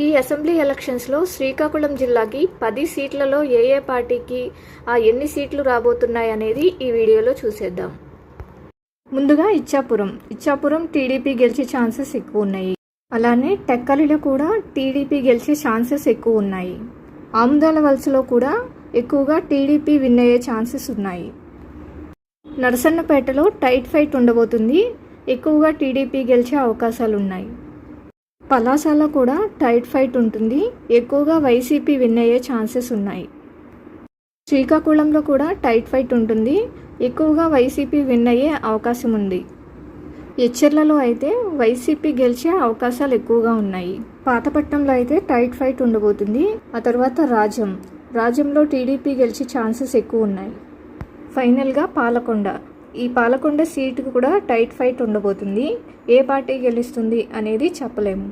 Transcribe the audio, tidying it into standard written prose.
ఈ అసెంబ్లీ ఎలక్షన్స్లో శ్రీకాకుళం జిల్లాకి 10 సీట్లలో ఏ పార్టీకి ఎన్ని సీట్లు రాబోతున్నాయి అనేది ఈ వీడియోలో చూసేద్దాం. ముందుగా ఇచ్చాపురం టీడీపీ గెలిచే ఛాన్సెస్ ఎక్కువ ఉన్నాయి. అలానే టెక్కలిలో కూడా టీడీపీ గెలిచే ఛాన్సెస్ ఎక్కువ ఉన్నాయి. ఆముదాల వలసలో కూడా ఎక్కువగా టీడీపీ విన్ అయ్యే ఛాన్సెస్ ఉన్నాయి. నరసన్నపేటలో టైట్ ఫైట్ ఉండబోతుంది. ఎక్కువగా టీడీపీ గెలిచే అవకాశాలు ఉన్నాయి. పలాసలో కూడా టైట్ ఫైట్ ఉంటుంది. ఎక్కువగా వైసీపీ విన్ అయ్యే ఛాన్సెస్ ఉన్నాయి. శ్రీకాకుళంలో కూడా టైట్ ఫైట్ ఉంటుంది. ఎక్కువగా వైసీపీ విన్ అయ్యే అవకాశం ఉంది. ఎచ్చెర్లలో అయితే వైసీపీ గెలిచే అవకాశాలు ఎక్కువగా ఉన్నాయి. పాతపట్నంలో అయితే టైట్ ఫైట్ ఉండబోతుంది. ఆ తర్వాత రాజంలో టీడీపీ గెలిచే ఛాన్సెస్ ఎక్కువ ఉన్నాయి. ఫైనల్గా పాలకొండ సీటుకు కూడా టైట్ ఫైట్ ఉండబోతుంది. ఏ పార్టీ గెలుస్తుంది అనేది చెప్పలేము.